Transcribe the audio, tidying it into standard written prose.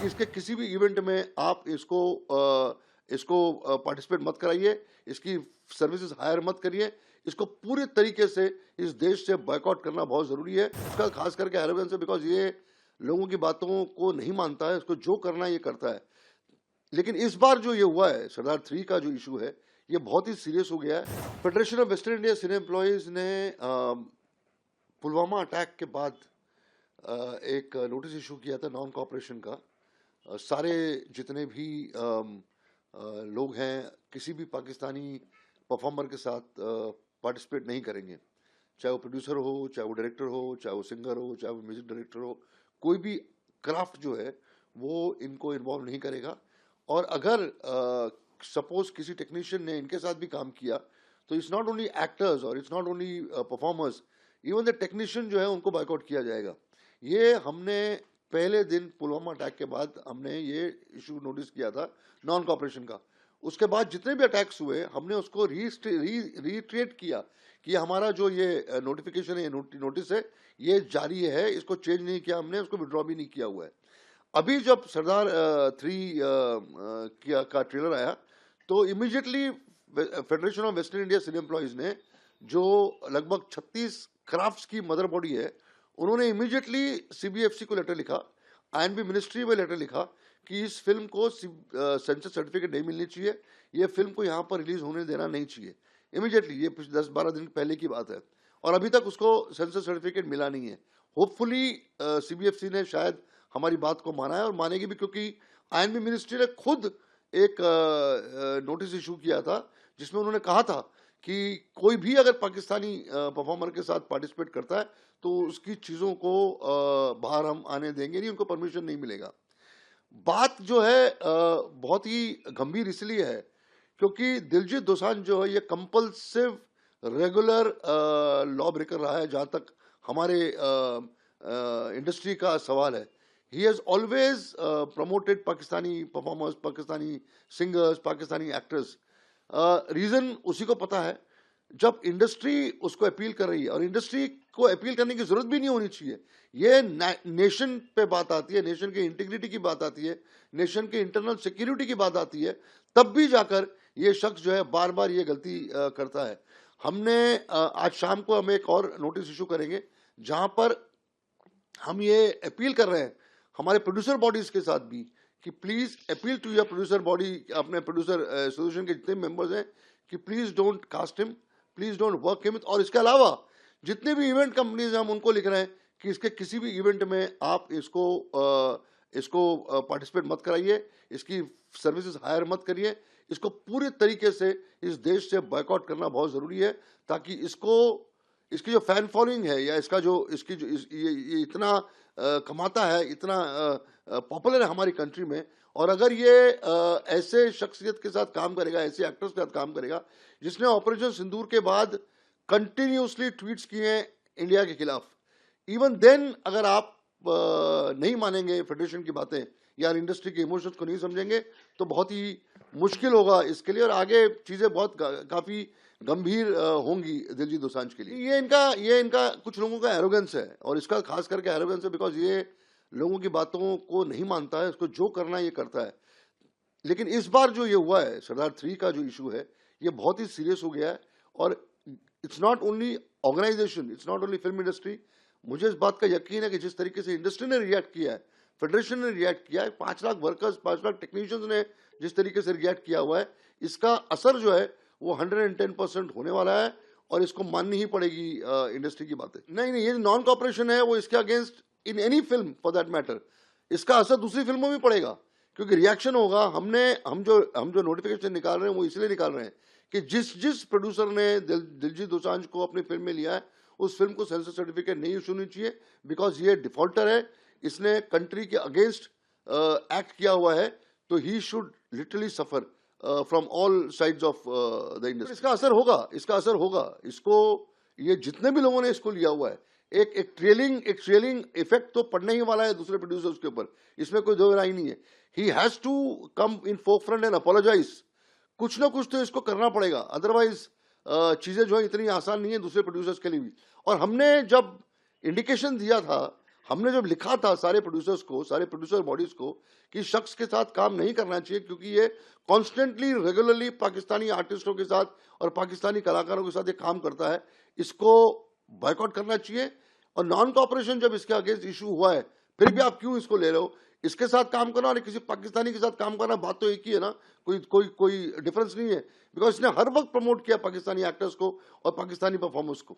कि इसके किसी भी इवेंट में आप इसको पार्टिसिपेट मत कराइए, इसकी सर्विसेज हायर मत करिए, इसको पूरे तरीके से इस देश से बॉयकॉट करना बहुत ज़रूरी है। इसका खास करके एरोगेंस है बिकॉज़ ये लोगों की बातों को नहीं मानता है, इसको जो करना है ये करता है। लेकिन इस बार जो ये हुआ है, सरदार 3 का जो इशू है, ये बहुत ही सीरियस हो गया है। Federation of western India cine employees ने पुलवामा अटैक के बाद एक नोटिस इशू किया था नॉन कॉपरेशन का। सारे जितने भी लोग हैं किसी भी पाकिस्तानी परफॉर्मर के साथ पार्टिसिपेट नहीं करेंगे, चाहे वो प्रोड्यूसर हो, चाहे वो डायरेक्टर हो, चाहे वो सिंगर हो, चाहे वो म्यूजिक डायरेक्टर हो, कोई भी क्राफ्ट जो है वो इनको इन्वॉल्व नहीं करेगा। और अगर सपोज किसी टेक्नीशियन ने इनके साथ भी काम किया तो इट्स नॉट ओनली एक्टर्स और it's not only performers, even the technician जो है उनको बायकॉट किया जाएगा। ये हमने पहले दिन पुलवामा अटैक के बाद हमने ये इशू नोटिस किया था नॉन कॉपरेशन का। उसके बाद जितने भी अटैक्स हुए हमने उसको रीट्रेट किया कि हमारा जो ये नोटिफिकेशन है, नोटिस है, ये जारी है, इसको चेंज नहीं किया हमने, उसको विड्रॉ भी नहीं किया हुआ है। अभी जब सरदार 3 का ट्रेलर आया तो immediately federation of western India cine employees ने, जो लगभग 36 क्राफ्ट्स की मदर बॉडी है, उन्होंने इमीडिएटली सीबीएफसी को लेटर लिखा, आईएनबी मिनिस्ट्री में लेटर लिखा कि इस फिल्म को सेंसर सर्टिफिकेट नहीं मिलनी चाहिए, ये फिल्म को यहाँ पर रिलीज होने देना नहीं चाहिए इमीडिएटली। ये 10-12 दिन पहले की बात है और अभी तक उसको सेंसर सर्टिफिकेट मिला नहीं है। होपफुली सीबीएफसी ने शायद हमारी बात को माना है और मानेगी भी, क्योंकि आईएनबी मिनिस्ट्री ने खुद एक नोटिस इशू किया था जिसमें उन्होंने कहा था कि कोई भी अगर पाकिस्तानी परफॉर्मर के साथ पार्टिसिपेट करता है तो उसकी चीज़ों को बाहर हम आने देंगे नहीं, उनको परमिशन नहीं मिलेगा। बात जो है बहुत ही गंभीर इसलिए है क्योंकि दिलजीत दोसांझ जो है ये कंपल्सिव रेगुलर लॉ ब्रेकर रहा है जहाँ तक हमारे इंडस्ट्री का सवाल है। He has always promoted Pakistani performers, Pakistani singers, Pakistani actors. Reason उसी को पता है, जब इंडस्ट्री उसको अपील कर रही है, और इंडस्ट्री को अपील करने की जरूरत भी नहीं होनी चाहिए, ये नेशन पे बात आती है, नेशन के इंटीग्रिटी की बात आती है, नेशन के इंटरनल सिक्योरिटी की बात आती है, तब भी जाकर ये शख्स जो है बार बार ये गलती करता है। हमने आज शाम को हम एक और नोटिस इशू करेंगे जहां पर हम ये अपील कर रहे हैं हमारे प्रोड्यूसर बॉडीज के साथ भी कि please appeal to your producer body, अपने प्रोड्यूसर एसोसिएशन के जितने मेंबर्स हैं, कि please don't cast him, please don't work him. और इसके अलावा जितने भी इवेंट कंपनीज हैं हम उनको लिख रहे हैं कि इसके किसी भी इवेंट में आप इसको पार्टिसिपेट मत कराइए, इसकी सर्विसेज हायर मत करिए, इसको पूरे तरीके से इस देश से बॉयकॉट करना बहुत ज़रूरी है, ताकि इसकी जो फैन फॉलोइंग है या इसका जो ये इतना कमाता है, इतना पॉपुलर है हमारी कंट्री में, और अगर ये ऐसे शख्सियत के साथ काम करेगा, ऐसे एक्टर्स के साथ काम करेगा जिसने ऑपरेशन सिंदूर के बाद कंटिन्यूसली ट्वीट्स किए हैं इंडिया के खिलाफ, इवन देन अगर आप नहीं मानेंगे फेडरेशन की बातें या इंडस्ट्री के इमोशंस को नहीं समझेंगे तो बहुत ही मुश्किल होगा इसके लिए, और आगे चीज़ें बहुत काफ़ी गंभीर होंगी दिलजीत दोसांझ के लिए। ये इनका कुछ लोगों का एरोगेंस है, और इसका खास करके एरोगेंस है बिकॉज ये लोगों की बातों को नहीं मानता है, इसको जो करना है ये करता है। लेकिन इस बार जो ये हुआ है सरदार 3 का जो इशू है, ये बहुत ही सीरियस हो गया है, और it's not only organization, it's not only film industry. मुझे इस बात का यकीन है कि जिस तरीके से इंडस्ट्री ने रिएक्ट किया है, फेडरेशन ने रिएक्ट किया है, 5 लाख वर्कर्स, 5 लाख टेक्नीशियंस ने जिस तरीके से रिएक्ट किया हुआ है, इसका असर जो है वो 110% होने वाला है, और इसको माननी ही पड़ेगी इंडस्ट्री की बातें। नहीं, ये नॉन कॉपरेशन है वो इसके against in any film for that matter, इसका असर दूसरी फिल्मों में पड़ेगा, क्योंकि रिएक्शन होगा। हम जो नोटिफिकेशन निकाल रहे हैं वो इसलिए निकाल रहे हैं कि जिस प्रोड्यूसर ने दिलजीत दोसांझ को अपनी फिल्म में लिया है, उस फिल्म को सेंसर सर्टिफिकेट नहीं इशू होनी चाहिए, बिकॉज ये डिफॉल्टर है, इसने कंट्री के अगेंस्ट एक्ट किया हुआ है, तो he should literally suffer from all sides of the industry. इसका असर होगा। इसको ये जितने भी लोगों ने इसको लिया हुआ है, एक ट्रेलिंग इफेक्ट तो पड़ने ही वाला है दूसरे प्रोड्यूसर्स के ऊपर, इसमें कोई दो राय नहीं है। He has to come in folk front and apologize, कुछ ना कुछ तो इसको करना पड़ेगा, अदरवाइज चीजें जो है इतनी आसान नहीं है दूसरे प्रोड्यूसर्स के लिए भी। और हमने जब इंडिकेशन दिया था, हमने जब लिखा था सारे प्रोड्यूसर्स को, सारे प्रोड्यूसर बॉडीज को कि शख्स के साथ काम नहीं करना चाहिए क्योंकि ये कॉन्स्टेंटली रेगुलरली पाकिस्तानी आर्टिस्टों के साथ और पाकिस्तानी कलाकारों के साथ ये काम करता है, इसको बॉयकॉट करना चाहिए। और नॉन कॉपरेशन जब इसके अगेंस्ट इशू हुआ है, फिर भी आप क्यों इसको ले रहे हो? इसके साथ काम करना और किसी पाकिस्तानी के साथ काम करना, बात तो एक ही है ना, कोई कोई कोई डिफरेंस नहीं है। बिकॉज इसने हर वक्त प्रमोट किया पाकिस्तानी एक्टर्स को और पाकिस्तानी परफॉर्मर्स को।